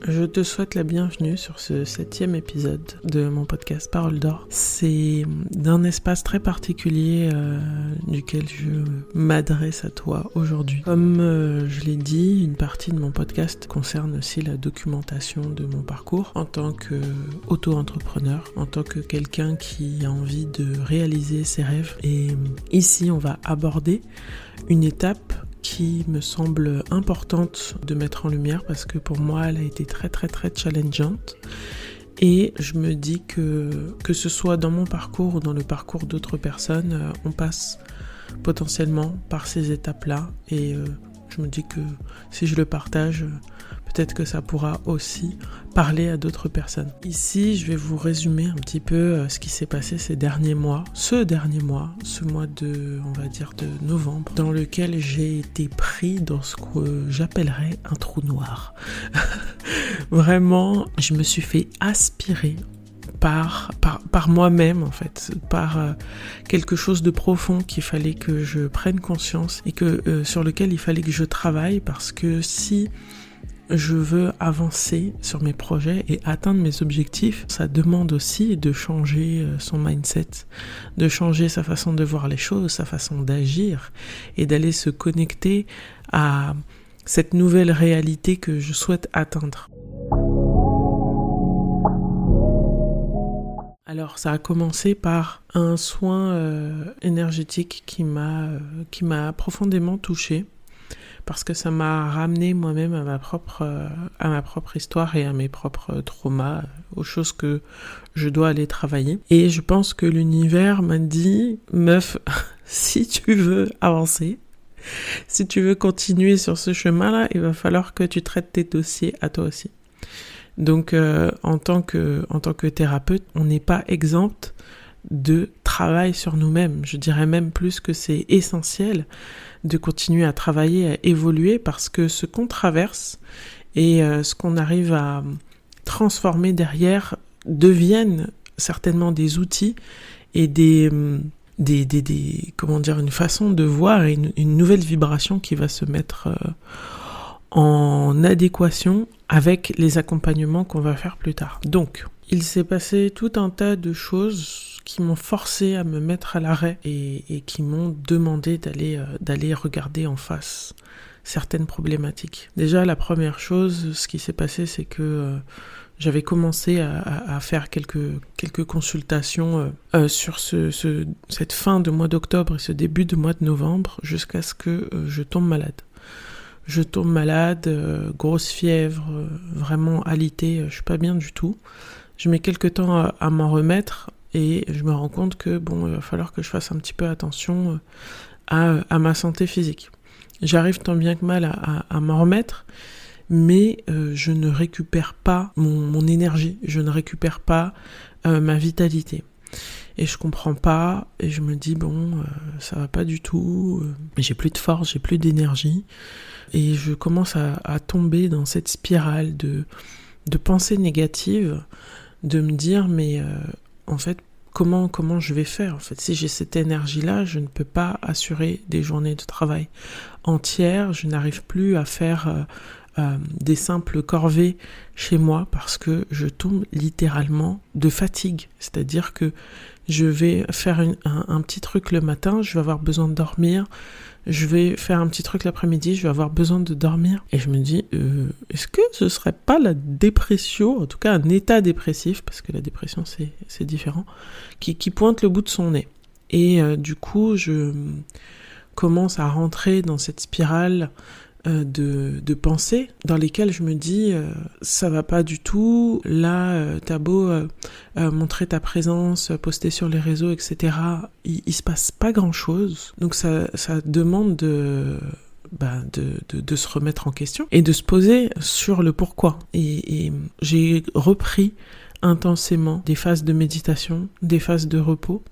Je te souhaite la bienvenue sur ce 7e épisode de mon podcast Parole d'Or. C'est d'un espace très particulier duquel je m'adresse à toi aujourd'hui. Comme je l'ai dit, une partie de mon podcast concerne aussi la documentation de mon parcours en tant qu'auto-entrepreneur, en tant que quelqu'un qui a envie de réaliser ses rêves. Et ici, on va aborder une étape qui me semble importante de mettre en lumière parce que pour moi elle a été très challengeante et je me dis que ce soit dans mon parcours ou dans le parcours d'autres personnes, on passe potentiellement par ces étapes-là et je me dis que si je le partage, peut-être que ça pourra aussi parler à d'autres personnes. Ici, je vais vous résumer un petit peu ce qui s'est passé ce mois, ce mois de novembre, dans lequel j'ai été pris dans ce que j'appellerais un trou noir. Vraiment, je me suis fait aspirer par moi-même en fait, par quelque chose de profond qu'il fallait que je prenne conscience et sur lequel il fallait que je travaille parce que si je veux avancer sur mes projets et atteindre mes objectifs, ça demande aussi de changer son mindset, de changer sa façon de voir les choses, sa façon d'agir et d'aller se connecter à cette nouvelle réalité que je souhaite atteindre. Alors ça a commencé par un soin énergétique qui m'a profondément touchée parce que ça m'a ramené moi-même à ma propre histoire et à mes propres traumas, aux choses que je dois aller travailler. Et je pense que l'univers m'a dit, meuf, si tu veux avancer, si tu veux continuer sur ce chemin-là, il va falloir que tu traites tes dossiers à toi aussi. Donc, en tant que thérapeute, on n'est pas exempt de travail sur nous-mêmes. Je dirais même plus que c'est essentiel de continuer à travailler, à évoluer, parce que ce qu'on traverse et ce qu'on arrive à transformer derrière deviennent certainement des outils et une façon de voir et une nouvelle vibration qui va se mettre en adéquation avec les accompagnements qu'on va faire plus tard. Donc, il s'est passé tout un tas de choses qui m'ont forcé à me mettre à l'arrêt et qui m'ont demandé d'aller regarder en face certaines problématiques. Déjà, la première chose, ce qui s'est passé, c'est que j'avais commencé à faire quelques consultations sur cette fin de mois d'octobre et ce début de mois de novembre jusqu'à ce que je tombe malade. Je tombe malade, grosse fièvre, vraiment alitée, je suis pas bien du tout. Je mets quelques temps à m'en remettre et je me rends compte que il va falloir que je fasse un petit peu attention à ma santé physique. J'arrive tant bien que mal à m'en remettre, mais je ne récupère pas mon énergie, je ne récupère pas ma vitalité. Et je comprends pas, et je me dis ça va pas du tout, j'ai plus de force, j'ai plus d'énergie, et je commence à tomber dans cette spirale de pensées négatives, de me dire en fait comment je vais faire en fait, si j'ai cette énergie-là, je ne peux pas assurer des journées de travail entières, je n'arrive plus à faire des simples corvées chez moi parce que je tombe littéralement de fatigue, c'est-à-dire que je vais faire un petit truc le matin, je vais avoir besoin de dormir, je vais faire un petit truc l'après-midi, je vais avoir besoin de dormir. Et je me dis, est-ce que ce serait pas la dépression, en tout cas un état dépressif, parce que la dépression c'est différent, qui pointe le bout de son nez. Et du coup, je commence à rentrer dans cette spirale de pensées dans lesquelles je me dis ça va pas du tout, là t'as beau montrer ta présence, poster sur les réseaux, etc. Il se passe pas grand chose, donc ça demande de se remettre en question et de se poser sur le pourquoi. Et j'ai repris intensément des phases de méditation, des phases de repos,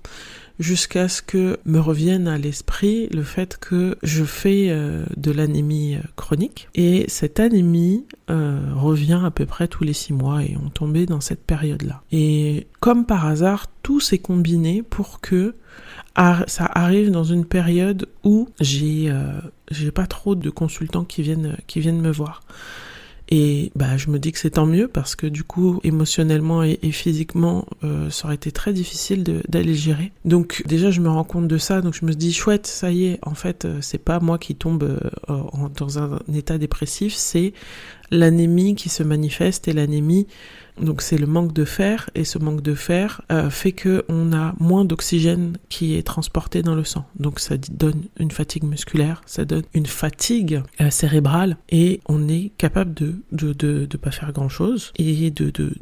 jusqu'à ce que me revienne à l'esprit le fait que je fais de l'anémie chronique. Et cette anémie revient à peu près tous les 6 mois et on tombait dans cette période-là. Et comme par hasard, tout s'est combiné pour que ça arrive dans une période où j'ai pas trop de consultants qui viennent me voir. Et je me dis que c'est tant mieux parce que du coup, émotionnellement et physiquement, ça aurait été très difficile d'aller gérer. Donc déjà, je me rends compte de ça, donc je me dis chouette, ça y est, en fait, c'est pas moi qui tombe dans un état dépressif, c'est l'anémie qui se manifeste. Et l'anémie, donc c'est le manque de fer, et ce manque de fer fait qu'on a moins d'oxygène qui est transporté dans le sang. Donc ça donne une fatigue musculaire, ça donne une fatigue cérébrale, et on est capable de pas faire grand chose, et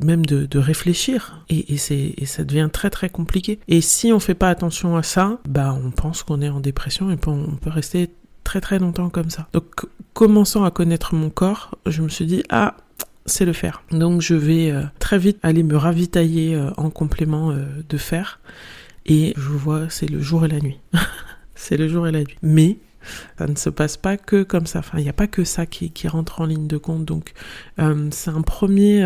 même de réfléchir, et ça devient très très compliqué. Et si on fait pas attention à ça, on pense qu'on est en dépression, et on peut rester très très longtemps comme ça. Donc commençant à connaître mon corps, je me suis dit c'est le fer. Donc je vais très vite aller me ravitailler en complément de fer, et je vois, c'est le jour et la nuit. C'est le jour et la nuit. Mais ça ne se passe pas que comme ça. Enfin, il n'y a pas que ça qui rentre en ligne de compte. Donc c'est un premier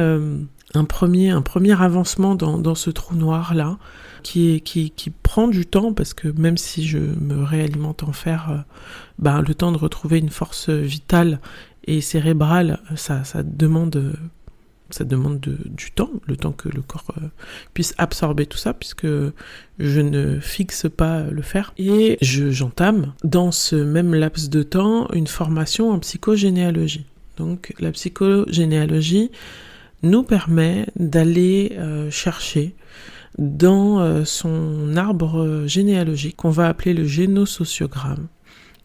avancement dans ce trou noir là, qui prend du temps, parce que même si je me réalimente en fer, le temps de retrouver une force vitale et cérébrale, ça demande du temps, le temps que le corps puisse absorber tout ça, puisque je ne fixe pas le fer. Et j'entame dans ce même laps de temps une formation en psychogénéalogie. Donc la psychogénéalogie nous permet d'aller chercher dans son arbre généalogique, qu'on va appeler le génosociogramme,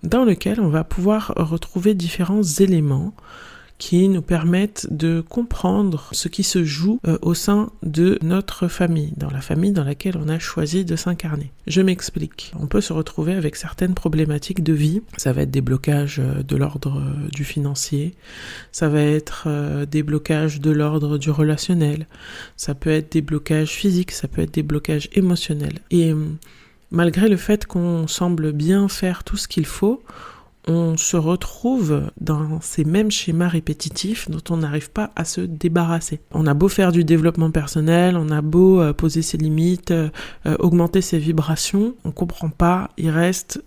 dans lequel on va pouvoir retrouver différents éléments qui nous permettent de comprendre ce qui se joue au sein de notre famille, dans la famille dans laquelle on a choisi de s'incarner. Je m'explique. On peut se retrouver avec certaines problématiques de vie. Ça va être des blocages de l'ordre du financier, ça va être des blocages de l'ordre du relationnel, ça peut être des blocages physiques, ça peut être des blocages émotionnels. Et malgré le fait qu'on semble bien faire tout ce qu'il faut, on se retrouve dans ces mêmes schémas répétitifs dont on n'arrive pas à se débarrasser. On a beau faire du développement personnel, on a beau poser ses limites, augmenter ses vibrations, on comprend pas, il reste...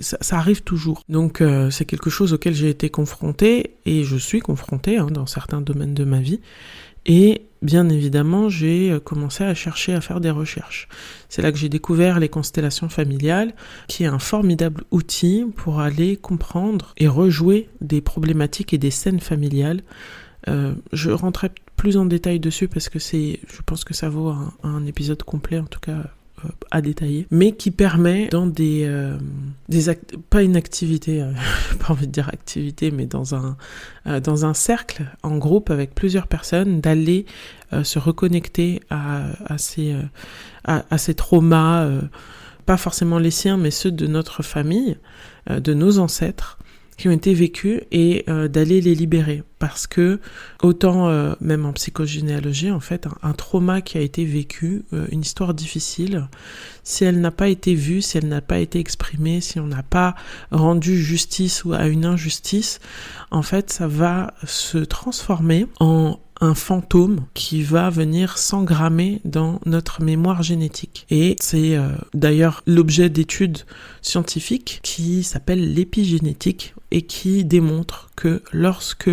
Ça arrive toujours. Donc c'est quelque chose auquel j'ai été confrontée, et je suis confrontée dans certains domaines de ma vie. Et bien évidemment, j'ai commencé à chercher à faire des recherches. C'est là que j'ai découvert les constellations familiales, qui est un formidable outil pour aller comprendre et rejouer des problématiques et des scènes familiales. Je rentrerai plus en détail dessus parce que je pense que ça vaut un épisode complet, en tout cas à détailler, mais qui permet dans pas une activité, pas envie de dire activité, mais dans un cercle, en groupe avec plusieurs personnes, d'aller se reconnecter à ces traumas, pas forcément les siens, mais ceux de notre famille, de nos ancêtres, qui ont été vécus, et d'aller les libérer. Parce que, autant même en psychogénéalogie, en fait, un trauma qui a été vécu, une histoire difficile, si elle n'a pas été vue, si elle n'a pas été exprimée, si on n'a pas rendu justice ou à une injustice, en fait, ça va se transformer en un fantôme qui va venir s'engrammer dans notre mémoire génétique. Et c'est d'ailleurs l'objet d'études scientifiques qui s'appelle l'épigénétique, et qui démontre que lorsque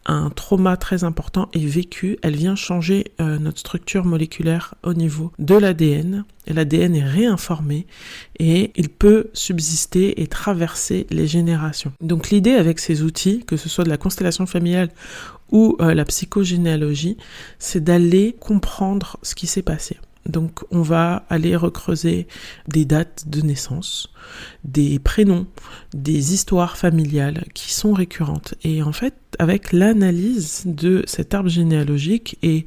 un trauma très important est vécu, elle vient changer notre structure moléculaire au niveau de l'ADN, et l'ADN est réinformé, et il peut subsister et traverser les générations. Donc l'idée avec ces outils, que ce soit de la constellation familiale ou la psychogénéalogie, c'est d'aller comprendre ce qui s'est passé. Donc on va aller recreuser des dates de naissance, des prénoms, des histoires familiales qui sont récurrentes. Et en fait, avec l'analyse de cet arbre généalogique, et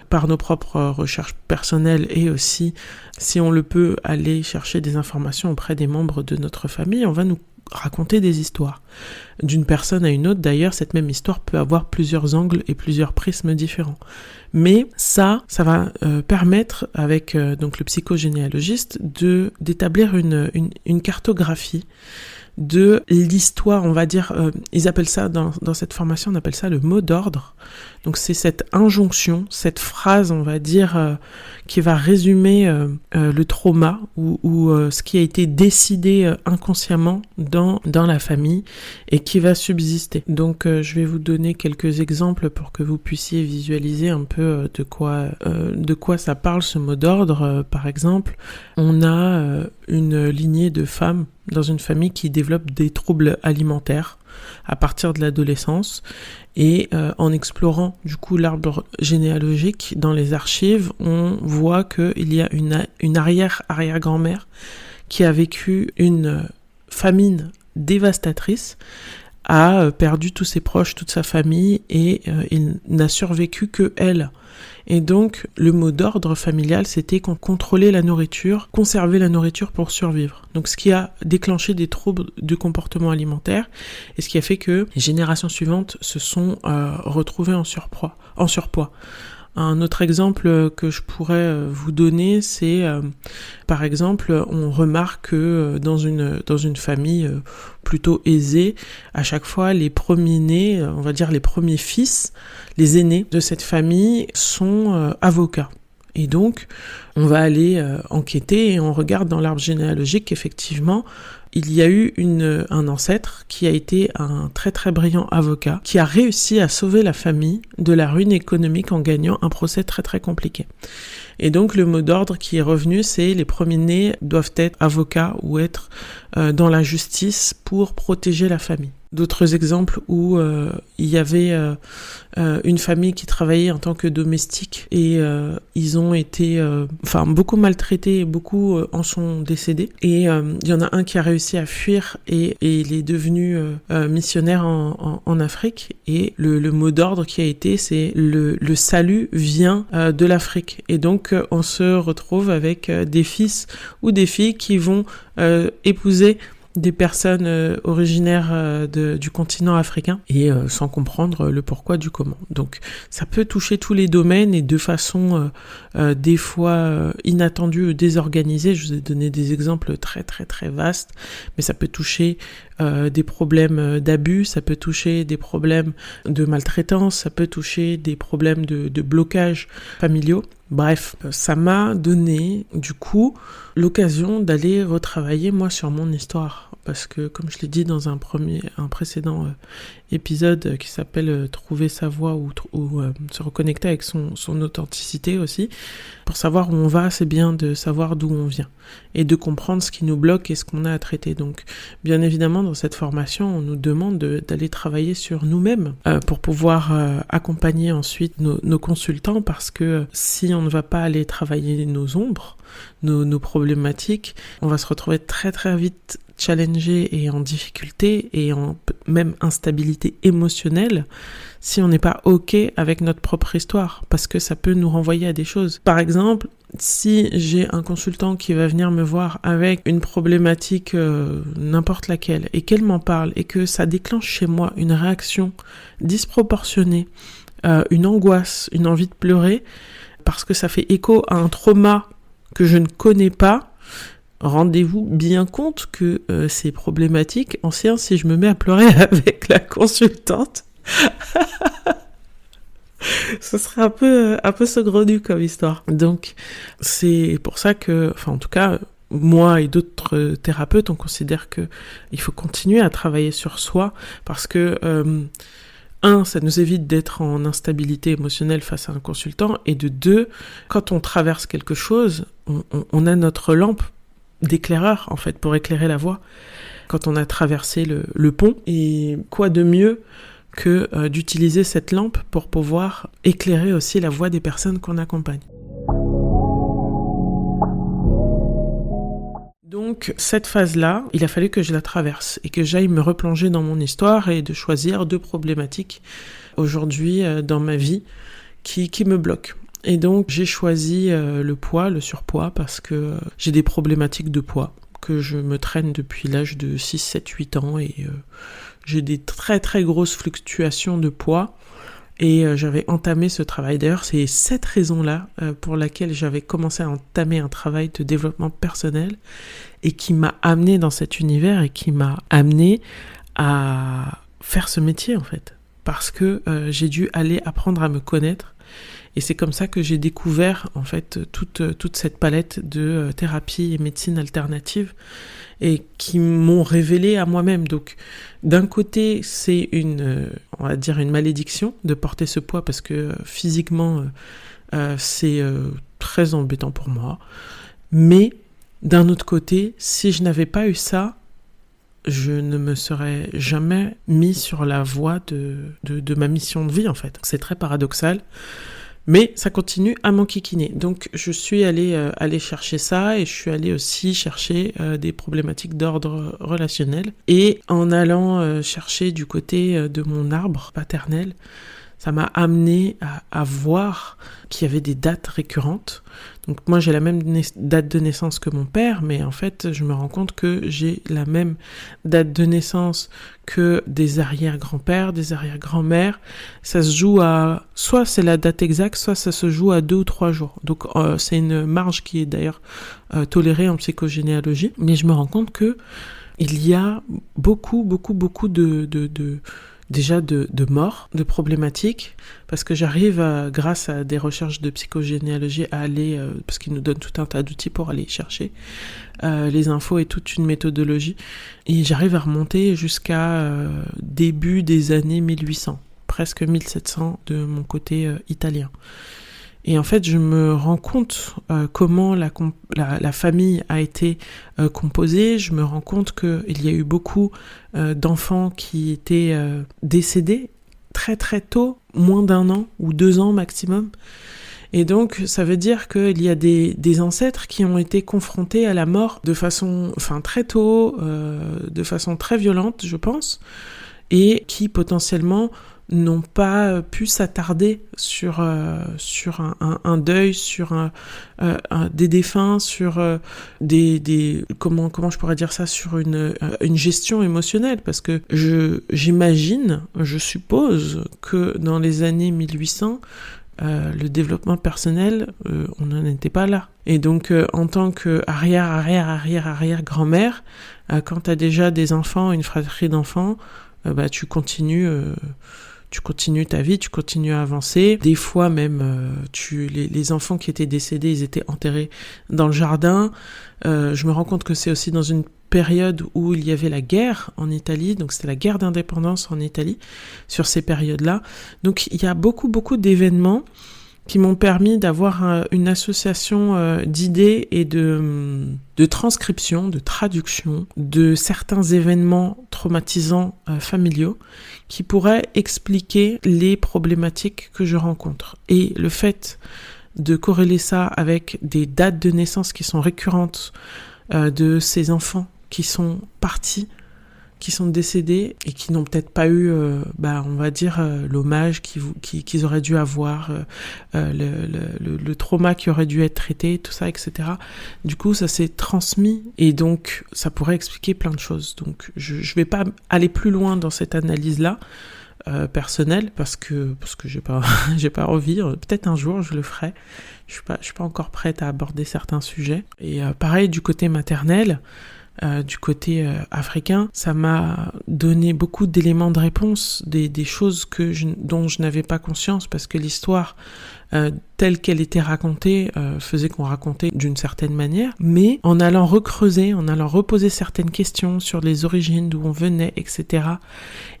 par nos propres recherches personnelles, et aussi, si on le peut, aller chercher des informations auprès des membres de notre famille, on va nous raconter des histoires. D'une personne à une autre, d'ailleurs, cette même histoire peut avoir plusieurs angles et plusieurs prismes différents. Mais ça va permettre, avec donc le psychogénéalogiste, d'établir une cartographie de l'histoire, on va dire, ils appellent ça, dans cette formation, on appelle ça le mot d'ordre. Donc c'est cette injonction, cette phrase, on va dire, qui va résumer le trauma ou ce qui a été décidé inconsciemment dans la famille et qui va subsister. Donc je vais vous donner quelques exemples pour que vous puissiez visualiser un peu de quoi ça parle ce mot d'ordre. Par exemple, on a une lignée de femmes dans une famille qui développe des troubles alimentaires à partir de l'adolescence et en explorant du coup l'arbre généalogique dans les archives, on voit qu'il y a une arrière-grand-mère qui a vécu une famine dévastatrice, a perdu tous ses proches, toute sa famille et il n'a survécu que elle. Et donc, le mot d'ordre familial, c'était qu'on contrôlait la nourriture, conservait la nourriture pour survivre. Donc, ce qui a déclenché des troubles de comportement alimentaire et ce qui a fait que les générations suivantes se sont retrouvées en surpoids. Un autre exemple que je pourrais vous donner, c'est par exemple, on remarque que dans une famille plutôt aisée, à chaque fois les premiers nés, on va dire les premiers fils, les aînés de cette famille sont avocats. Et donc, on va aller enquêter et on regarde dans l'arbre généalogique qu'effectivement, il y a eu un ancêtre qui a été un très très brillant avocat qui a réussi à sauver la famille de la ruine économique en gagnant un procès très très compliqué. Et donc le mot d'ordre qui est revenu, c'est les premiers-nés doivent être avocats ou être dans la justice pour protéger la famille. D'autres exemples où il y avait une famille qui travaillait en tant que domestique et ils ont été beaucoup maltraités et beaucoup en sont décédés. Et il y en a un qui a réussi à fuir et il est devenu missionnaire en Afrique. Et le mot d'ordre qui a été, c'est le salut vient de l'Afrique. Et donc on se retrouve avec des fils ou des filles qui vont épouser des personnes originaires du continent africain et sans comprendre le pourquoi du comment. Donc ça peut toucher tous les domaines et de façon des fois inattendue ou désorganisée. Je vous ai donné des exemples très très très vastes, mais ça peut toucher des problèmes d'abus, ça peut toucher des problèmes de maltraitance, ça peut toucher des problèmes de blocage familiaux. Bref, ça m'a donné du coup l'occasion d'aller retravailler moi sur mon histoire. Parce que comme je l'ai dit dans un précédent épisode qui s'appelle Trouver sa voie ou se reconnecter avec son authenticité aussi, pour savoir où on va, c'est bien de savoir d'où on vient et de comprendre ce qui nous bloque et ce qu'on a à traiter. Donc bien évidemment dans cette formation on nous demande d'aller travailler sur nous-mêmes pour pouvoir accompagner ensuite nos consultants, parce que si on ne va pas aller travailler nos ombres, nos problématiques, on va se retrouver très très vite challengé et en difficulté et en même instabilité émotionnelle si on n'est pas OK avec notre propre histoire, parce que ça peut nous renvoyer à des choses. Par exemple, si j'ai un consultant qui va venir me voir avec une problématique n'importe laquelle et qu'elle m'en parle et que ça déclenche chez moi une réaction disproportionnée, une angoisse, une envie de pleurer, parce que ça fait écho à un trauma que je ne connais pas, rendez-vous bien compte que c'est problématique en séance si je me mets à pleurer avec la consultante. Ce serait un peu saugrenu comme histoire. Donc c'est pour ça que, en tout cas, moi et d'autres thérapeutes, on considère que il faut continuer à travailler sur soi, parce que ça nous évite d'être en instabilité émotionnelle face à un consultant, et de deux, quand on traverse quelque chose, on a notre lampe d'éclaireur en fait pour éclairer la voie quand on a traversé le pont. Et quoi de mieux que d'utiliser cette lampe pour pouvoir éclairer aussi la voie des personnes qu'on accompagne. Donc cette phase-là, il a fallu que je la traverse et que j'aille me replonger dans mon histoire et de choisir 2 problématiques aujourd'hui dans ma vie qui me bloquent. Et donc j'ai choisi le poids, le surpoids, parce que j'ai des problématiques de poids que je me traîne depuis l'âge de 6, 7, 8 ans et j'ai des très très grosses fluctuations de poids. Et j'avais entamé ce travail. D'ailleurs, c'est cette raison-là pour laquelle j'avais commencé à entamer un travail de développement personnel et qui m'a amené dans cet univers et qui m'a amené à faire ce métier, en fait. Parce que j'ai dû aller apprendre à me connaître. Et c'est comme ça que j'ai découvert, en fait, toute cette palette de thérapie et médecine alternative et qui m'ont révélé à moi-même. Donc, d'un côté, c'est on va dire une malédiction de porter ce poids parce que physiquement, c'est très embêtant pour moi. Mais d'un autre côté, si je n'avais pas eu ça, je ne me serais jamais mis sur la voie de ma mission de vie, en fait. C'est très paradoxal. Mais ça continue à m'enquiquiner. Donc, je suis allée chercher ça et je suis allée aussi chercher des problématiques d'ordre relationnel. Et en allant chercher du côté de mon arbre paternel, ça m'a amené à voir qu'il y avait des dates récurrentes. Donc moi, j'ai la même date de naissance que mon père, mais en fait, je me rends compte que j'ai la même date de naissance que des arrière-grands-pères, des arrière-grands-mères. Ça se joue à... Soit c'est la date exacte, soit ça se joue à 2 ou 3 jours. Donc c'est une marge qui est d'ailleurs tolérée en psychogénéalogie. Mais je me rends compte que il y a beaucoup déjà de morts, de problématiques, parce que j'arrive, grâce à des recherches de psychogénéalogie, à aller, parce qu'ils nous donnent tout un tas d'outils pour aller chercher les infos et toute une méthodologie, et j'arrive à remonter jusqu'à début des années 1800, presque 1700 de mon côté italien. Et en fait, je me rends compte comment la famille a été composée. Je me rends compte qu'il y a eu beaucoup d'enfants qui étaient décédés très très tôt, moins d'1 an ou 2 ans maximum. Et donc, ça veut dire qu'il y a des ancêtres qui ont été confrontés à la mort de façon, très tôt, de façon très violente, je pense, et qui potentiellement n'ont pas pu s'attarder sur un deuil, sur des défunts, sur comment je pourrais dire ça, sur une gestion émotionnelle, parce que je suppose que dans les années 1800, le développement personnel, on n'en était pas là. Et donc, en tant que arrière-grand-mère, quand tu as déjà des enfants, une fratrie d'enfants, tu continues ta vie, tu continues à avancer. Des fois même, les enfants qui étaient décédés, ils étaient enterrés dans le jardin. Je me rends compte que c'est aussi dans une période où il y avait la guerre en Italie, donc c'était la guerre d'indépendance en Italie, sur ces périodes-là. Donc il y a beaucoup d'événements qui m'ont permis d'avoir une association d'idées et de transcription, de traduction de certains événements traumatisants familiaux qui pourraient expliquer les problématiques que je rencontre. Et le fait de corréler ça avec des dates de naissance qui sont récurrentes de ces enfants qui sont partis, qui sont décédés et qui n'ont peut-être pas eu, on va dire, l'hommage qu'ils auraient dû avoir, le trauma qui aurait dû être traité, tout ça, etc. Du coup, ça s'est transmis et donc ça pourrait expliquer plein de choses. Donc, je vais pas aller plus loin dans cette analyse-là personnelle parce que j'ai pas envie. Peut-être un jour je le ferai. Je suis pas encore prête à aborder certains sujets. Et pareil du côté maternel. Du côté africain, ça m'a donné beaucoup d'éléments de réponse, des choses dont je n'avais pas conscience parce que l'histoire telle qu'elle était racontée faisait qu'on racontait d'une certaine manière, mais en allant recreuser, en allant reposer certaines questions sur les origines, d'où on venait, etc.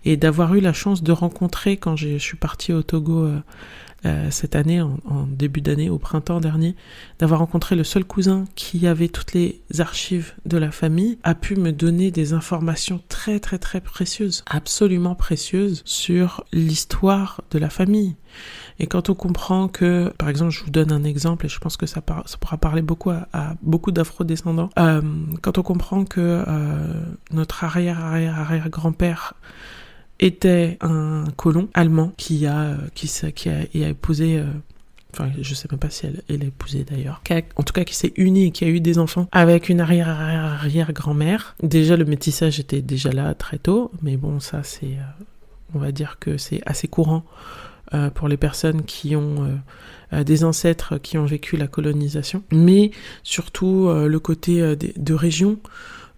Et d'avoir eu la chance de rencontrer, quand je suis partie au Togo cette année, en début d'année, au printemps dernier, d'avoir rencontré le seul cousin qui avait toutes les archives de la famille, a pu me donner des informations très très très précieuses, absolument précieuses, sur l'histoire de la famille. Et quand on comprend que, par exemple, je vous donne un exemple, et je pense que ça pourra parler beaucoup à beaucoup d'afro-descendants, quand on comprend que notre arrière-grand-père était un colon allemand qui a épousé, je sais même pas si elle a épousé d'ailleurs, en tout cas qui s'est uni et qui a eu des enfants avec une arrière-grand-mère. Déjà le métissage était déjà là très tôt, mais bon ça c'est, on va dire que c'est assez courant pour les personnes qui ont des ancêtres qui ont vécu la colonisation, mais surtout le côté de région,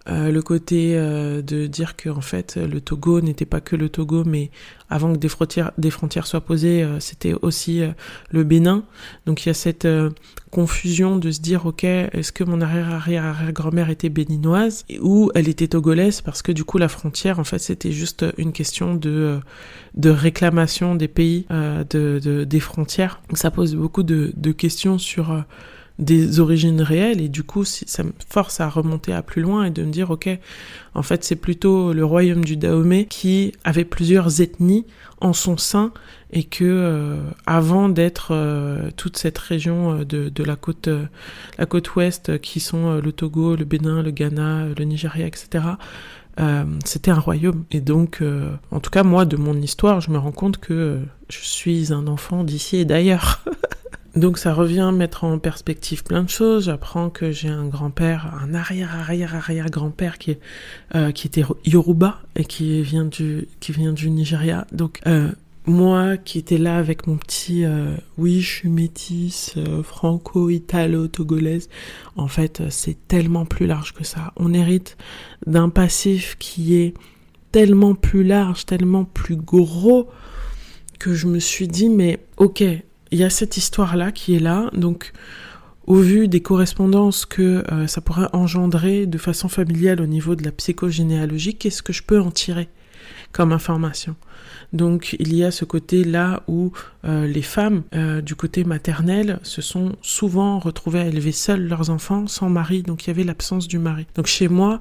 le côté de dire que en fait le Togo n'était pas que le Togo, mais avant que des frontières soient posées, c'était aussi le Bénin. Donc il y a cette confusion de se dire ok, est-ce que mon arrière-arrière-arrière-grand-mère était béninoise ou elle était togolaise, parce que du coup la frontière en fait c'était juste une question de réclamation des pays des frontières. Donc ça pose beaucoup de questions sur des origines réelles, et du coup ça me force à remonter à plus loin et de me dire ok, en fait c'est plutôt le royaume du Dahomey qui avait plusieurs ethnies en son sein, et que avant d'être toute cette région de la côte ouest qui sont le Togo, le Bénin, le Ghana, le Nigeria, etc., c'était un royaume. Et donc en tout cas moi de mon histoire je me rends compte que je suis un enfant d'ici et d'ailleurs. Donc ça revient à mettre en perspective plein de choses. J'apprends que j'ai un grand-père, un arrière-arrière-arrière-grand-père qui était Yoruba et qui vient du Nigeria. Donc moi qui étais là avec mon petit oui, je suis métisse, franco-italo-togolaise, en fait c'est tellement plus large que ça. On hérite d'un passif qui est tellement plus large, tellement plus gros, que je me suis dit mais ok, il y a cette histoire-là qui est là, donc au vu des correspondances que ça pourrait engendrer de façon familiale au niveau de la psychogénéalogie, qu'est-ce que je peux en tirer comme information ? Donc il y a ce côté-là où les femmes du côté maternel se sont souvent retrouvées à élever seules leurs enfants sans mari, donc il y avait l'absence du mari. Donc chez moi,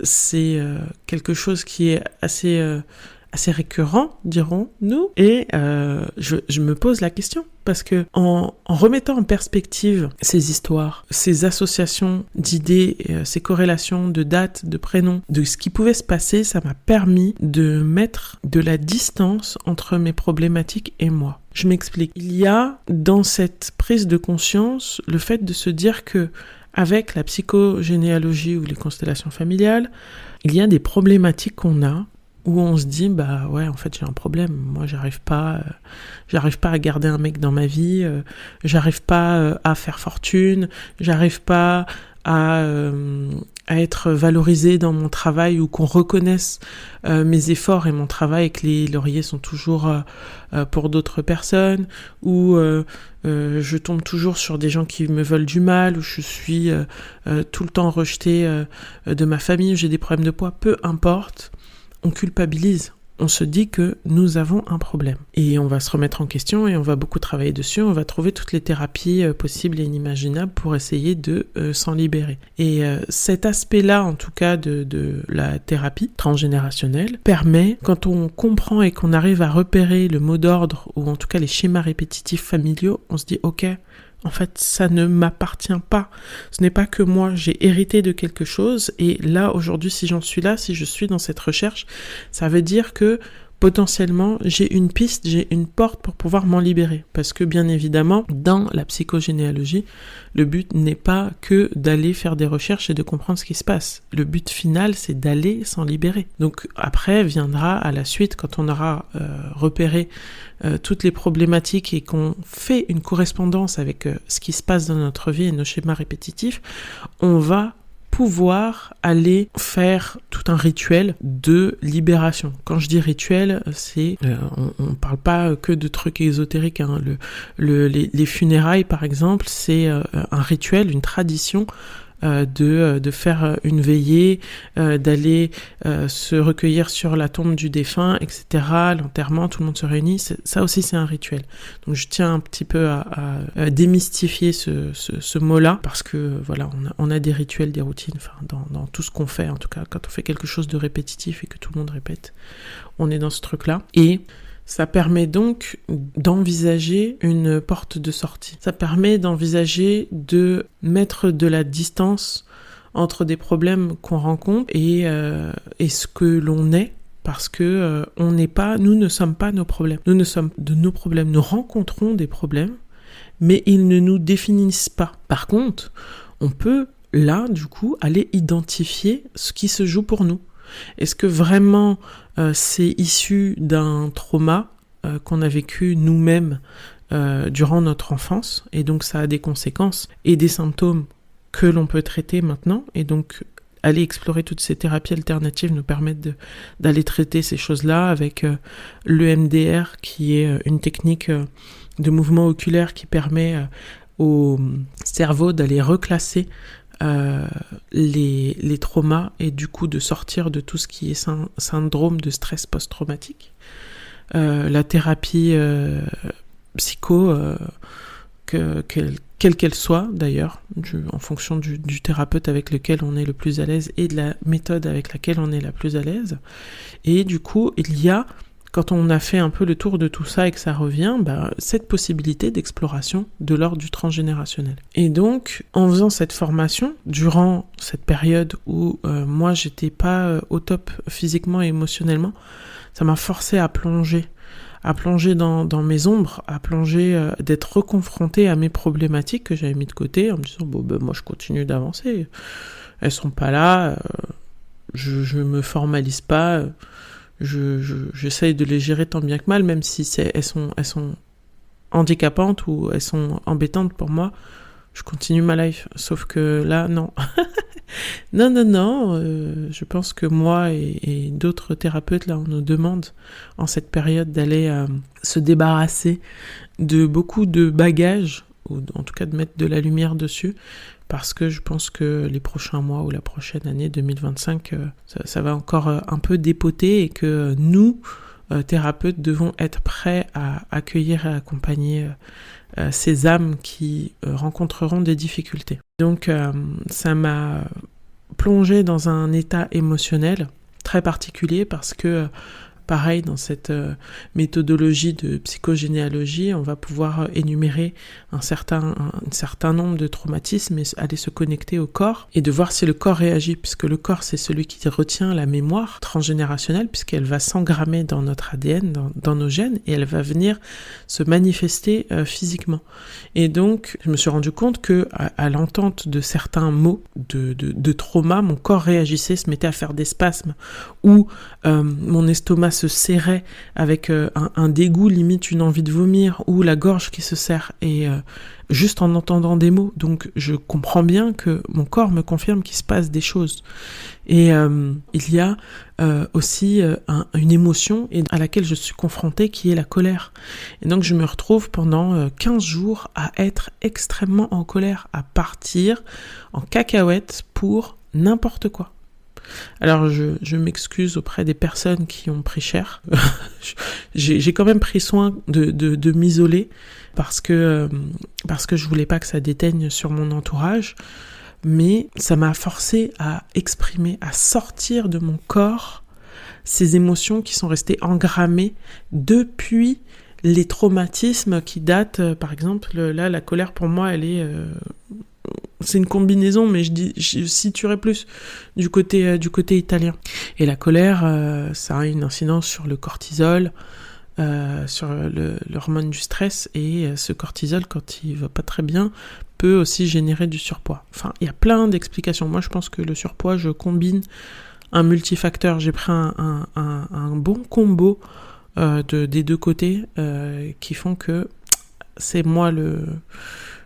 c'est quelque chose qui est assez récurrent, dirons-nous, et je me pose la question, parce que en remettant en perspective ces histoires, ces associations d'idées, ces corrélations de dates, de prénoms, de ce qui pouvait se passer, ça m'a permis de mettre de la distance entre mes problématiques et moi. Je m'explique. Il y a dans cette prise de conscience le fait de se dire que avec la psychogénéalogie ou les constellations familiales, il y a des problématiques qu'on a où on se dit bah ouais, en fait j'ai un problème, moi j'arrive pas à garder un mec dans ma vie, j'arrive pas à faire fortune, j'arrive pas à être valorisé dans mon travail, ou qu'on reconnaisse mes efforts et mon travail, et que les lauriers sont toujours pour d'autres personnes, ou je tombe toujours sur des gens qui me veulent du mal, ou je suis tout le temps rejetée de ma famille, ou j'ai des problèmes de poids, peu importe. On culpabilise, on se dit que nous avons un problème. Et on va se remettre en question et on va beaucoup travailler dessus, on va trouver toutes les thérapies possibles et inimaginables pour essayer de s'en libérer. Et cet aspect-là, en tout cas de la thérapie transgénérationnelle, permet, quand on comprend et qu'on arrive à repérer le mot d'ordre, ou en tout cas les schémas répétitifs familiaux, on se dit ok, en fait, ça ne m'appartient pas. Ce n'est pas que moi, j'ai hérité de quelque chose. Et là, aujourd'hui, si j'en suis là, si je suis dans cette recherche, ça veut dire que potentiellement, j'ai une piste, j'ai une porte pour pouvoir m'en libérer. Parce que bien évidemment, dans la psychogénéalogie, le but n'est pas que d'aller faire des recherches et de comprendre ce qui se passe. Le but final, c'est d'aller s'en libérer. Donc après, viendra à la suite, quand on aura repéré toutes les problématiques et qu'on fait une correspondance avec ce qui se passe dans notre vie et nos schémas répétitifs, on va pouvoir aller faire tout un rituel de libération. Quand je dis rituel, c'est on parle pas que de trucs ésotériques, hein. Les funérailles par exemple, c'est un rituel, une tradition de faire une veillée, d'aller se recueillir sur la tombe du défunt, etc. L'enterrement, tout le monde se réunit. Ça aussi, c'est un rituel. Donc, je tiens un petit peu à démystifier ce mot-là, parce que voilà, on a des rituels, des routines, enfin, dans tout ce qu'on fait. En tout cas, quand on fait quelque chose de répétitif et que tout le monde répète, on est dans ce truc-là. Et ça permet donc d'envisager une porte de sortie. Ça permet d'envisager de mettre de la distance entre des problèmes qu'on rencontre et ce que l'on est, parce que nous ne sommes pas nos problèmes. Nous ne sommes de nos problèmes. Nous rencontrons des problèmes, mais ils ne nous définissent pas. Par contre, on peut là, du coup, aller identifier ce qui se joue pour nous. Est-ce que vraiment c'est issu d'un trauma qu'on a vécues nous-mêmes durant notre enfance, et donc ça a des conséquences et des symptômes que l'on peut traiter maintenant, et donc aller explorer toutes ces thérapies alternatives nous permettent d'aller traiter ces choses-là avec l'EMDR, qui est une technique de mouvement oculaire qui permet au cerveau d'aller reclasser les traumas et du coup de sortir de tout ce qui est syndrome de stress post-traumatique. La thérapie psycho, quelle qu'elle soit d'ailleurs, en fonction du thérapeute avec lequel on est le plus à l'aise et de la méthode avec laquelle on est la plus à l'aise. Et du coup, il y a, quand on a fait un peu le tour de tout ça et que ça revient, cette possibilité d'exploration de l'ordre du transgénérationnel. Et donc, en faisant cette formation, durant cette période où moi j'étais pas au top physiquement et émotionnellement, ça m'a forcé à plonger dans mes ombres, à plonger, d'être reconfronté à mes problématiques que j'avais mis de côté en me disant moi je continue d'avancer, elles sont pas là, je me formalise pas, j'essaye de les gérer tant bien que mal, même si elles sont handicapantes ou elles sont embêtantes pour moi, je continue ma life. Sauf que là, non. non, je pense que moi et d'autres thérapeutes, là, on nous demande en cette période d'aller se débarrasser de beaucoup de bagages, ou en tout cas de mettre de la lumière dessus, parce que je pense que les prochains mois ou la prochaine année 2025, ça va encore un peu dépoter, et que nous, thérapeutes, devons être prêts à accueillir et accompagner ces âmes qui rencontreront des difficultés. Donc ça m'a plongé dans un état émotionnel très particulier, parce que pareil, dans cette méthodologie de psychogénéalogie, on va pouvoir énumérer un certain nombre de traumatismes et aller se connecter au corps et de voir si le corps réagit, puisque le corps, c'est celui qui retient la mémoire transgénérationnelle, puisqu'elle va s'engrammer dans notre ADN, dans nos gènes, et elle va venir se manifester physiquement. Et donc, je me suis rendu compte que à l'entente de certains mots de trauma, mon corps réagissait, se mettait à faire des spasmes, ou mon estomac se serrait avec un dégoût, limite une envie de vomir, ou la gorge qui se serre, et juste en entendant des mots. Donc je comprends bien que mon corps me confirme qu'il se passe des choses. Et il y a aussi une émotion à laquelle je suis confrontée, qui est la colère. Et donc je me retrouve pendant 15 jours à être extrêmement en colère, à partir en cacahuète pour n'importe quoi. Alors je m'excuse auprès des personnes qui ont pris cher. J'ai quand même pris soin de m'isoler parce que je voulais pas que ça déteigne sur mon entourage, mais ça m'a forcé à exprimer, à sortir de mon corps ces émotions qui sont restées engrammées depuis les traumatismes qui datent. Par exemple, là, la colère pour moi, elle est c'est une combinaison, mais je situerais plus du côté italien. Et la colère, ça a une incidence sur le cortisol, sur l'hormone du stress, et ce cortisol, quand il va pas très bien, peut aussi générer du surpoids. Enfin, il y a plein d'explications. Moi, je pense que le surpoids, je combine un multifacteur. J'ai pris un bon combo des deux côtés qui font que c'est moi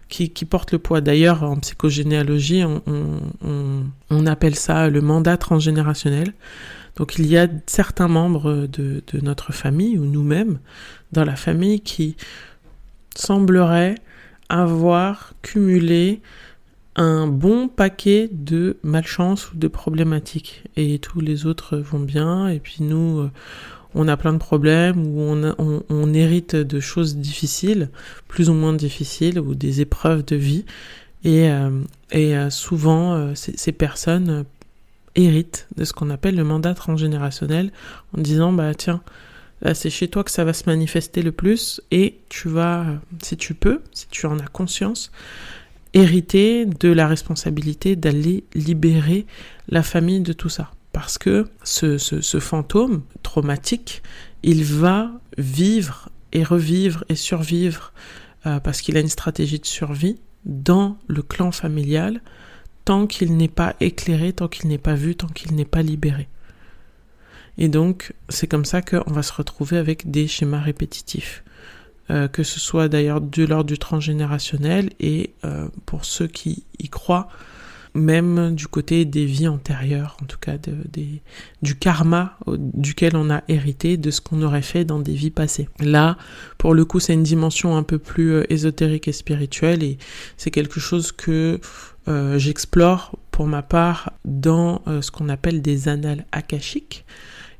qui porte le poids. D'ailleurs, en psychogénéalogie, on appelle ça le mandat transgénérationnel. Donc il y a certains membres de notre famille, ou nous-mêmes, dans la famille, qui sembleraient avoir cumulé un bon paquet de malchance ou de problématiques. Et tous les autres vont bien, et puis nous, on a plein de problèmes, ou on hérite de choses difficiles, plus ou moins difficiles, ou des épreuves de vie. Et souvent, ces personnes héritent de ce qu'on appelle le mandat transgénérationnel, en disant, tiens, là c'est chez toi que ça va se manifester le plus, et tu vas, si tu peux, si tu en as conscience, hériter de la responsabilité d'aller libérer la famille de tout ça. Parce que ce fantôme traumatique, il va vivre et revivre et survivre parce qu'il a une stratégie de survie dans le clan familial, tant qu'il n'est pas éclairé, tant qu'il n'est pas vu, tant qu'il n'est pas libéré. Et donc, c'est comme ça qu'on va se retrouver avec des schémas répétitifs. Que ce soit d'ailleurs de l'ordre du transgénérationnel et pour ceux qui y croient, même du côté des vies antérieures, en tout cas du karma duquel on a hérité, de ce qu'on aurait fait dans des vies passées. Là, pour le coup, c'est une dimension un peu plus ésotérique et spirituelle, et c'est quelque chose que j'explore pour ma part dans ce qu'on appelle des annales akashiques.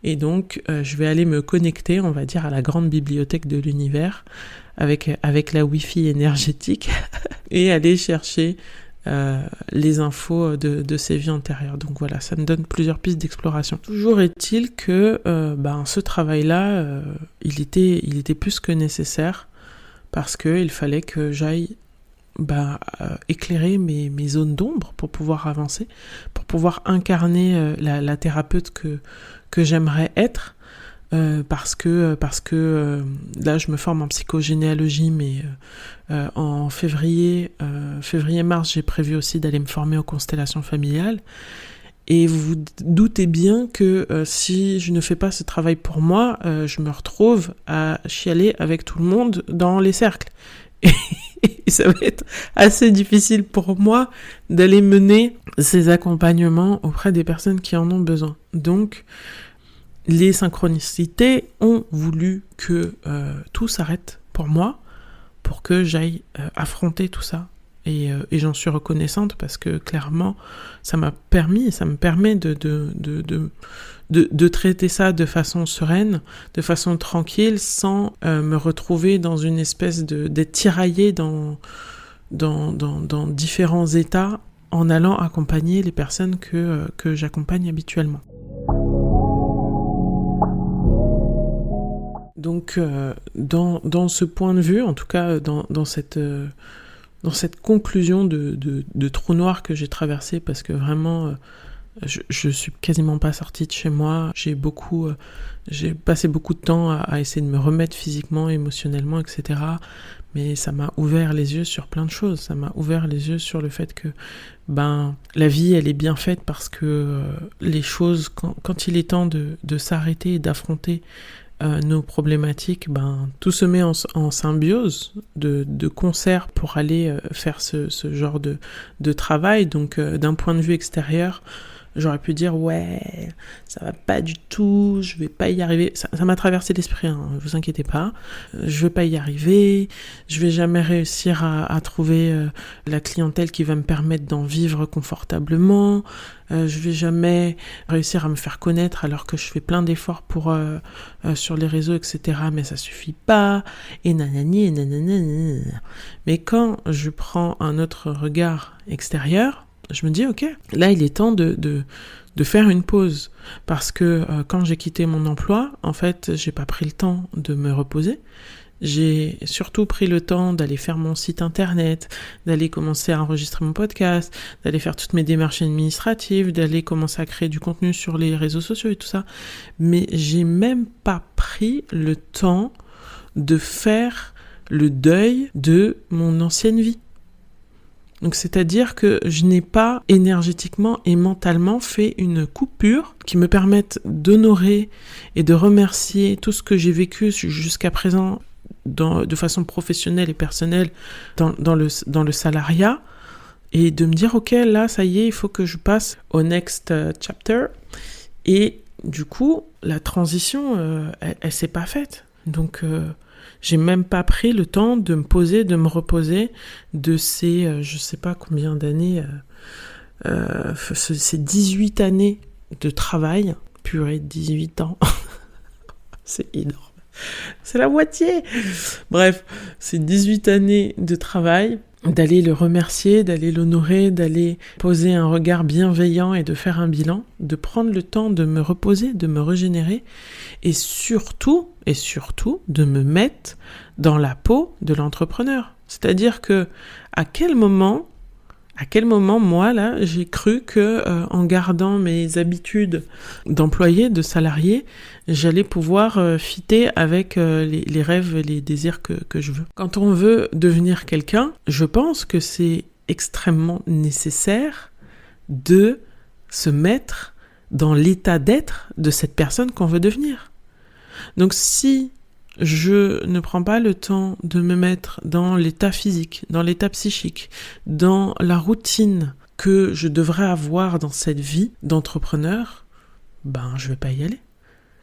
Et donc, je vais aller me connecter, on va dire, à la grande bibliothèque de l'univers avec la Wi-Fi énergétique et aller chercher les infos de ces vies antérieures. Donc voilà, ça me donne plusieurs pistes d'exploration. Toujours est-il que ce travail-là, il était plus que nécessaire parce qu'il fallait que j'aille éclairer mes zones d'ombre pour pouvoir avancer, pour pouvoir incarner la thérapeute que j'aimerais être. Parce que là je me forme en psychogénéalogie, mais en février-mars j'ai prévu aussi d'aller me former aux constellations familiales, et vous vous doutez bien que si je ne fais pas ce travail pour moi, je me retrouve à chialer avec tout le monde dans les cercles, et ça va être assez difficile pour moi d'aller mener ces accompagnements auprès des personnes qui en ont besoin. Donc les synchronicités ont voulu que tout s'arrête pour moi, pour que j'aille affronter tout ça. Et j'en suis reconnaissante parce que clairement, ça me permet de traiter ça de façon sereine, de façon tranquille, sans me retrouver dans une espèce d'être tiraillée dans différents états en allant accompagner les personnes que j'accompagne habituellement. Donc, dans ce point de vue, en tout cas, dans cette conclusion de trou noir que j'ai traversé, parce que vraiment, je suis quasiment pas sortie de chez moi. J'ai passé beaucoup de temps à essayer de me remettre physiquement, émotionnellement, etc. Mais ça m'a ouvert les yeux sur plein de choses. Ça m'a ouvert les yeux sur le fait que, la vie, elle est bien faite parce que les choses, quand il est temps de s'arrêter et d'affronter nos problématiques, tout se met en symbiose, de concert pour aller faire ce genre de travail. Donc d'un point de vue extérieur, j'aurais pu dire ouais, ça va pas du tout, je vais pas y arriver. Ça m'a traversé l'esprit, hein, vous inquiétez pas. Je vais pas y arriver, je vais jamais réussir à trouver la clientèle qui va me permettre d'en vivre confortablement. Je vais jamais réussir à me faire connaître alors que je fais plein d'efforts pour sur les réseaux, etc. Mais ça suffit pas. Et nanani et nanana. Mais quand je prends un autre regard extérieur, je me dis, ok, là, il est temps de faire une pause. Parce que quand j'ai quitté mon emploi, en fait, j'ai pas pris le temps de me reposer. J'ai surtout pris le temps d'aller faire mon site internet, d'aller commencer à enregistrer mon podcast, d'aller faire toutes mes démarches administratives, d'aller commencer à créer du contenu sur les réseaux sociaux et tout ça. Mais j'ai même pas pris le temps de faire le deuil de mon ancienne vie. Donc c'est-à-dire que je n'ai pas énergétiquement et mentalement fait une coupure qui me permette d'honorer et de remercier tout ce que j'ai vécu jusqu'à présent de façon professionnelle et personnelle dans le salariat, et de me dire ok, là ça y est, il faut que je passe au next chapter. Et du coup la transition elle s'est pas faite, donc j'ai même pas pris le temps de me poser, de me reposer de ces je sais pas combien d'années, ces 18 années de travail. Purée, 18 ans c'est énorme. C'est la moitié. Bref, c'est 18 années de travail, d'aller le remercier, d'aller l'honorer, d'aller poser un regard bienveillant et de faire un bilan, de prendre le temps de me reposer, de me régénérer, et surtout, de me mettre dans la peau de l'entrepreneur. C'est-à-dire que à quel moment moi là j'ai cru que en gardant mes habitudes d'employé, de salarié, j'allais pouvoir fitter avec les rêves et les désirs que je veux. Quand on veut devenir quelqu'un, je pense que c'est extrêmement nécessaire de se mettre dans l'état d'être de cette personne qu'on veut devenir. Donc si je ne prends pas le temps de me mettre dans l'état physique, dans l'état psychique, dans la routine que je devrais avoir dans cette vie d'entrepreneur, je vais pas y aller.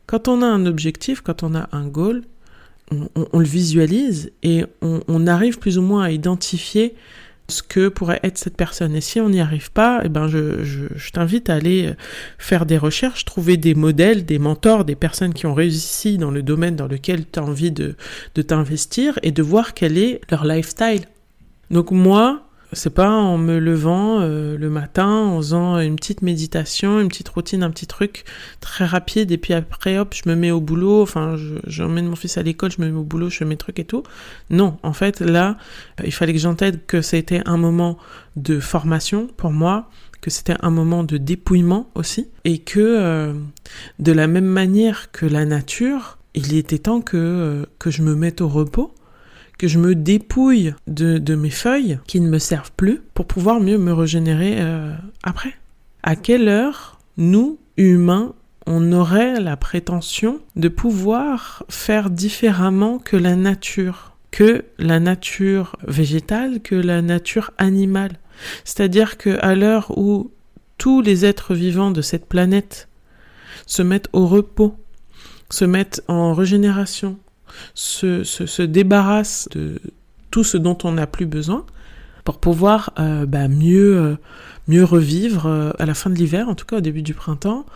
Quand on a un objectif, quand on a un goal, on le visualise et on arrive plus ou moins à identifier ce que pourrait être cette personne. Et si on n'y arrive pas, je t'invite à aller faire des recherches, trouver des modèles, des mentors, des personnes qui ont réussi dans le domaine dans lequel tu as envie de t'investir et de voir quel est leur lifestyle. Donc moi, c'est pas en me levant le matin, en faisant une petite méditation, une petite routine, un petit truc très rapide, et puis après, hop, je me mets au boulot, j'emmène mon fils à l'école, je me mets au boulot, je fais mes trucs et tout. Non, en fait, là, il fallait que j'entende que c'était un moment de formation pour moi, que c'était un moment de dépouillement aussi, et que de la même manière que la nature, il était temps que je me mette au repos, que je me dépouille de mes feuilles qui ne me servent plus pour pouvoir mieux me régénérer après. À quelle heure, nous, humains, on aurait la prétention de pouvoir faire différemment que la nature végétale, que la nature animale? C'est-à-dire qu'à l'heure où tous les êtres vivants de cette planète se mettent au repos, se mettent en régénération, se débarrasse de tout ce dont on n'a plus besoin pour pouvoir mieux revivre à la fin de l'hiver, en tout cas au début du printemps,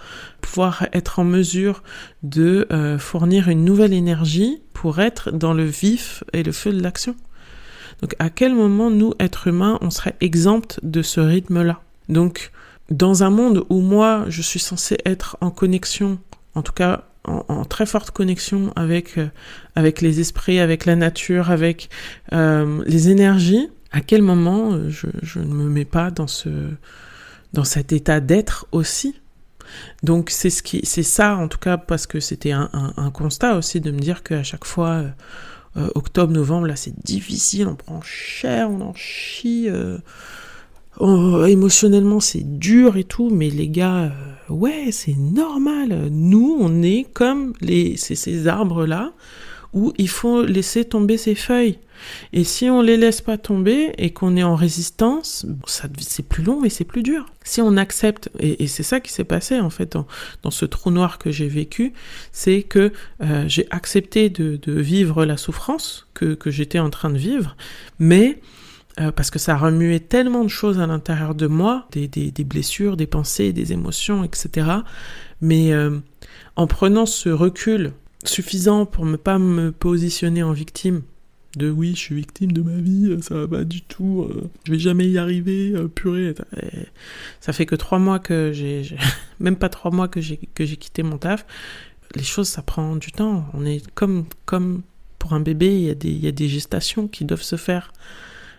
pouvoir être en mesure de fournir une nouvelle énergie pour être dans le vif et le feu de l'action. Donc à quel moment, nous, êtres humains, on serait exempts de ce rythme-là? Donc dans un monde où moi, je suis censée être en connexion, en tout cas en très forte connexion avec les esprits, avec la nature, avec les énergies, à quel moment je ne me mets pas dans cet état d'être aussi? Donc c'est ça en tout cas, parce que c'était un constat aussi de me dire qu'à chaque fois octobre, novembre, là c'est difficile, on prend cher, on en chie, émotionnellement c'est dur et tout, mais les gars, ouais, c'est normal. Nous, on est comme ces arbres-là où il faut laisser tomber ses feuilles. Et si on les laisse pas tomber et qu'on est en résistance, c'est plus long et c'est plus dur. Si on accepte, et c'est ça qui s'est passé en fait dans ce trou noir que j'ai vécu, c'est que j'ai accepté de vivre la souffrance que j'étais en train de vivre, mais parce que ça remuait tellement de choses à l'intérieur de moi, des blessures, des pensées, des émotions, etc. Mais en prenant ce recul suffisant pour ne pas me positionner en victime, de oui, je suis victime de ma vie, ça va pas du tout, je vais jamais y arriver, purée. Ça fait que 3 mois que même pas 3 mois que j'ai quitté mon taf. Les choses, ça prend du temps. On est comme pour un bébé, il y a des gestations qui doivent se faire,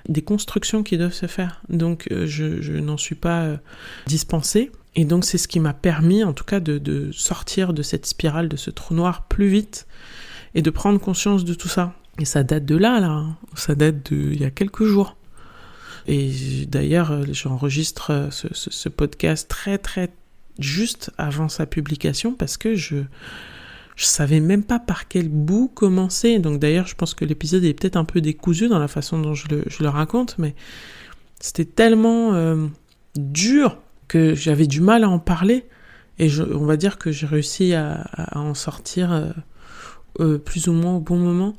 des constructions qui doivent se faire. Donc je n'en suis pas dispensée. Et donc c'est ce qui m'a permis en tout cas de sortir de cette spirale, de ce trou noir plus vite et de prendre conscience de tout ça. Et ça date de là. Ça date il y a quelques jours. Et d'ailleurs, j'enregistre ce podcast très très juste avant sa publication parce que je savais même pas par quel bout commencer. Donc d'ailleurs, je pense que l'épisode est peut-être un peu décousu dans la façon dont je le raconte, mais c'était tellement dur que j'avais du mal à en parler. Et on va dire que j'ai réussi à en sortir plus ou moins au bon moment.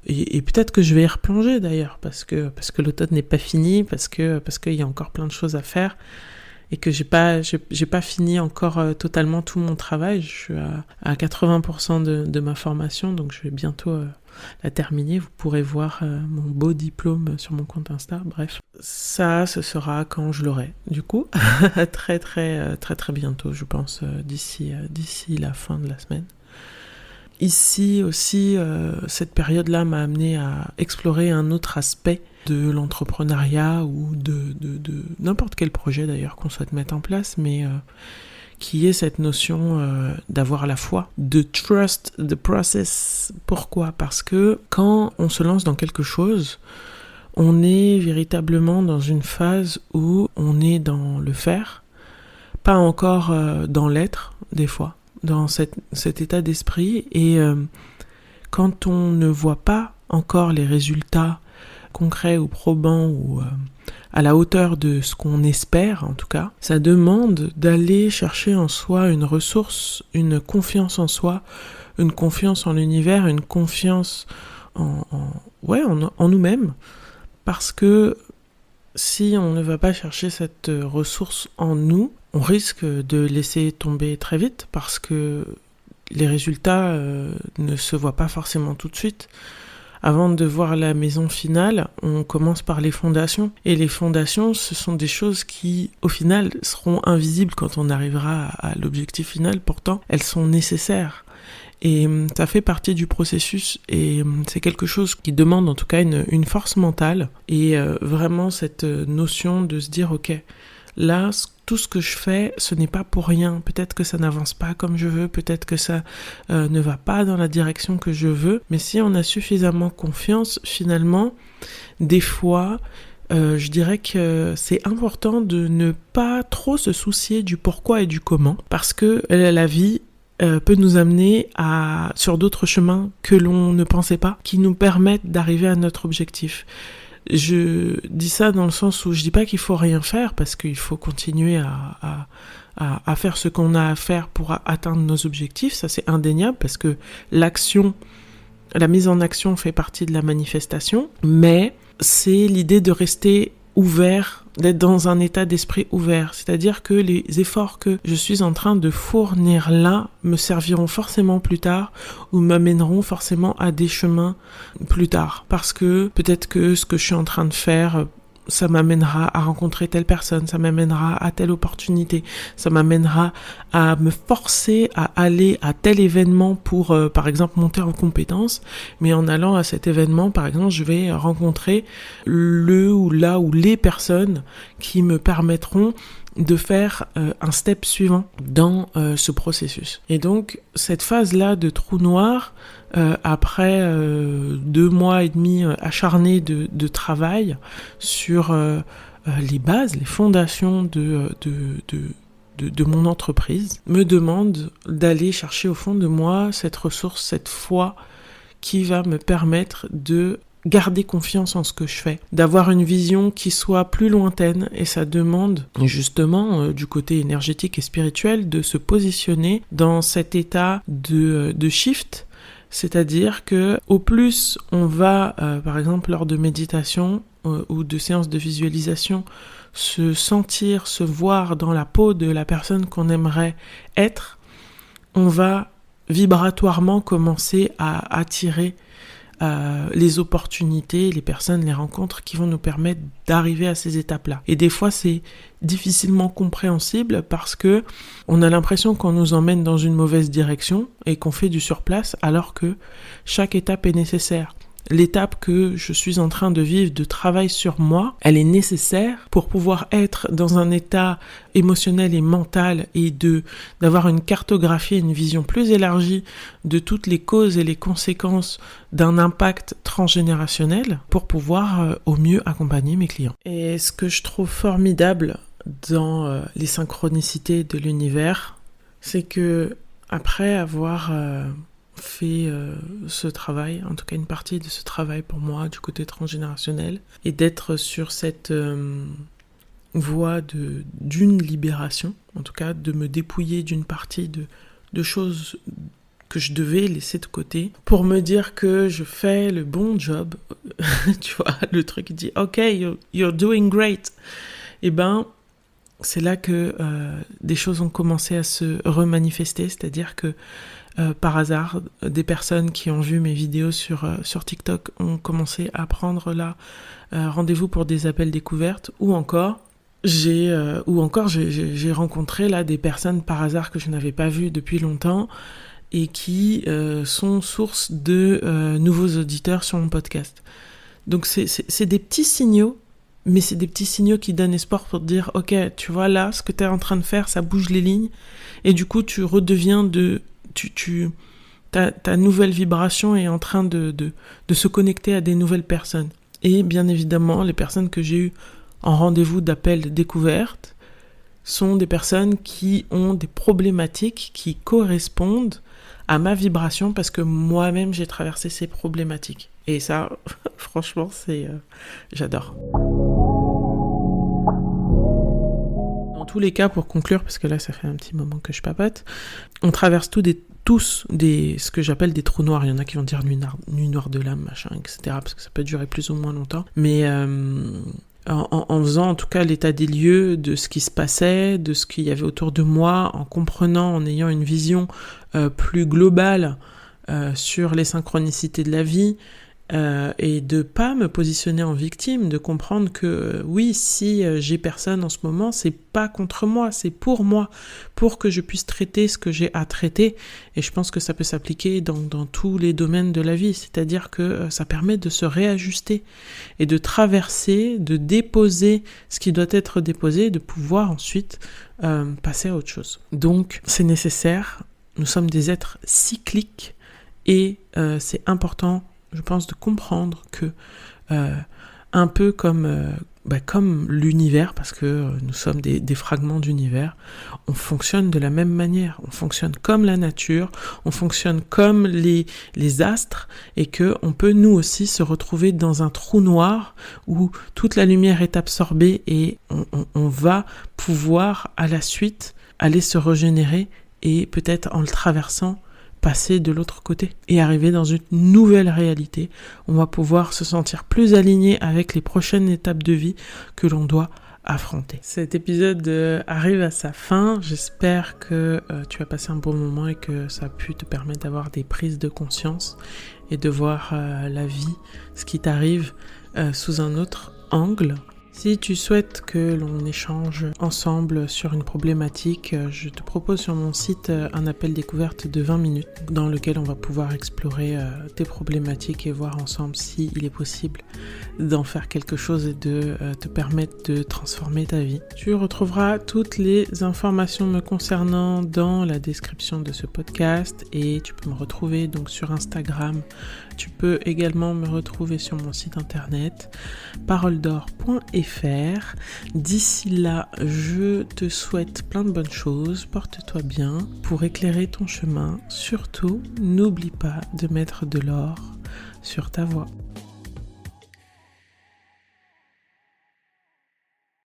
Et peut-être que je vais y replonger d'ailleurs, parce que l'automne n'est pas fini, parce qu'il y a encore plein de choses à faire. Et que j'ai pas fini encore totalement tout mon travail. Je suis à 80% de ma formation, donc je vais bientôt la terminer. Vous pourrez voir mon beau diplôme sur mon compte Insta. Bref, ça, ce sera quand je l'aurai. Du coup, très très très très bientôt, je pense, d'ici la fin de la semaine. Ici aussi, cette période-là m'a amené à explorer un autre aspect de l'entrepreneuriat ou de n'importe quel projet d'ailleurs qu'on souhaite mettre en place, mais qui est cette notion d'avoir la foi, de trust the process. Pourquoi ? Parce que quand on se lance dans quelque chose, on est véritablement dans une phase où on est dans le faire, pas encore dans l'être, des fois, dans cet état d'esprit. Et quand on ne voit pas encore les résultats concrets ou probants ou à la hauteur de ce qu'on espère, en tout cas, ça demande d'aller chercher en soi une ressource, une confiance en soi, une confiance en l'univers, une confiance en nous-mêmes, parce que si on ne va pas chercher cette ressource en nous, on risque de laisser tomber très vite, parce que les résultats ne se voient pas forcément tout de suite. Avant de voir la maison finale, on commence par les fondations. Et les fondations, ce sont des choses qui, au final, seront invisibles quand on arrivera à l'objectif final. Pourtant, elles sont nécessaires. Et ça fait partie du processus. Et c'est quelque chose qui demande en tout cas une force mentale. Et vraiment cette notion de se dire, ok, là, tout ce que je fais, ce n'est pas pour rien. Peut-être que ça n'avance pas comme je veux, peut-être que ça ne va pas dans la direction que je veux. Mais si on a suffisamment confiance, finalement, des fois, je dirais que c'est important de ne pas trop se soucier du pourquoi et du comment. Parce que la vie peut nous amener sur d'autres chemins que l'on ne pensait pas, qui nous permettent d'arriver à notre objectif. Je dis ça dans le sens où je dis pas qu'il faut rien faire, parce qu'il faut continuer à faire ce qu'on a à faire pour atteindre nos objectifs, ça c'est indéniable, parce que la mise en action fait partie de la manifestation, mais c'est l'idée de rester ouvert, d'être dans un état d'esprit ouvert, c'est-à-dire que les efforts que je suis en train de fournir là me serviront forcément plus tard ou m'amèneront forcément à des chemins plus tard, parce que peut-être que ce que je suis en train de faire, ça m'amènera à rencontrer telle personne, ça m'amènera à telle opportunité, ça m'amènera à me forcer à aller à tel événement pour, par exemple, monter en compétence. Mais en allant à cet événement, par exemple, je vais rencontrer les personnes qui me permettront de faire un step suivant dans ce processus. Et donc, cette phase-là de trou noir, après 2 mois et demi acharnés de travail sur les bases, les fondations de mon entreprise, me demande d'aller chercher au fond de moi cette ressource, cette foi qui va me permettre de garder confiance en ce que je fais, d'avoir une vision qui soit plus lointaine, et ça demande justement du côté énergétique et spirituel de se positionner dans cet état de shift, c'est-à-dire que au plus on va, par exemple lors de méditation ou de séances de visualisation, se sentir, se voir dans la peau de la personne qu'on aimerait être, on va vibratoirement commencer à attirer les opportunités, les personnes, les rencontres qui vont nous permettre d'arriver à ces étapes-là. Et des fois, c'est difficilement compréhensible parce que on a l'impression qu'on nous emmène dans une mauvaise direction et qu'on fait du surplace, alors que chaque étape est nécessaire. L'étape que je suis en train de vivre de travail sur moi, elle est nécessaire pour pouvoir être dans un état émotionnel et mental et d'avoir une cartographie, une vision plus élargie de toutes les causes et les conséquences d'un impact transgénérationnel pour pouvoir au mieux accompagner mes clients. Et ce que je trouve formidable dans les synchronicités de l'univers, c'est que après avoir fait ce travail, en tout cas une partie de ce travail pour moi du côté transgénérationnel, et d'être sur cette voie d'une libération, en tout cas de me dépouiller d'une partie de choses que je devais laisser de côté pour me dire que je fais le bon job. Tu vois, le truc qui dit « Ok, you're doing great ». Et ben, c'est là que des choses ont commencé à se remanifester, c'est-à-dire que par hasard, des personnes qui ont vu mes vidéos sur TikTok ont commencé à prendre là rendez-vous pour des appels découvertes, ou encore j'ai rencontré là des personnes par hasard que je n'avais pas vues depuis longtemps et qui sont source de nouveaux auditeurs sur mon podcast. Donc c'est des petits signaux, mais c'est des petits signaux qui donnent espoir pour te dire « Ok, tu vois là, ce que tu es en train de faire, ça bouge les lignes. » Et du coup, tu redeviens ta nouvelle vibration est en train de se connecter à des nouvelles personnes. Et bien évidemment, les personnes que j'ai eues en rendez-vous d'appel découverte, sont des personnes qui ont des problématiques qui correspondent à ma vibration parce que moi-même j'ai traversé ces problématiques. Et ça, franchement, j'adore. Dans tous les cas, pour conclure, parce que là ça fait un petit moment que je papote, on traverse tous ce que j'appelle des trous noirs. Il y en a qui vont dire nuit noire de l'âme, machin, etc. Parce que ça peut durer plus ou moins longtemps. Mais en faisant en tout cas l'état des lieux de ce qui se passait, de ce qu'il y avait autour de moi, en comprenant, en ayant une vision plus globale sur les synchronicités de la vie, et de pas me positionner en victime, de comprendre que oui, si j'ai personne en ce moment, c'est pas contre moi, c'est pour moi, pour que je puisse traiter ce que j'ai à traiter. Et je pense que ça peut s'appliquer dans tous les domaines de la vie, c'est-à-dire que ça permet de se réajuster et de traverser, de déposer ce qui doit être déposé, et de pouvoir ensuite passer à autre chose. Donc c'est nécessaire, nous sommes des êtres cycliques et c'est important, je pense, de comprendre que un peu comme l'univers, parce que nous sommes des fragments d'univers, on fonctionne de la même manière, on fonctionne comme la nature, on fonctionne comme les astres, et que on peut nous aussi se retrouver dans un trou noir où toute la lumière est absorbée et on va pouvoir à la suite aller se régénérer et peut-être en le traversant passer de l'autre côté et arriver dans une nouvelle réalité. On va pouvoir se sentir plus aligné avec les prochaines étapes de vie que l'on doit affronter. Cet épisode arrive à sa fin. J'espère que tu as passé un bon moment et que ça a pu te permettre d'avoir des prises de conscience et de voir la vie, ce qui t'arrive sous un autre angle. Si tu souhaites que l'on échange ensemble sur une problématique, je te propose sur mon site un appel découverte de 20 minutes dans lequel on va pouvoir explorer tes problématiques et voir ensemble s'il est possible d'en faire quelque chose et de te permettre de transformer ta vie. Tu retrouveras toutes les informations me concernant dans la description de ce podcast et tu peux me retrouver donc sur Instagram. Tu peux également me retrouver sur mon site internet paroledor.fr. D'ici là, je te souhaite plein de bonnes choses. Porte-toi bien pour éclairer ton chemin. Surtout, n'oublie pas de mettre de l'or sur ta voie.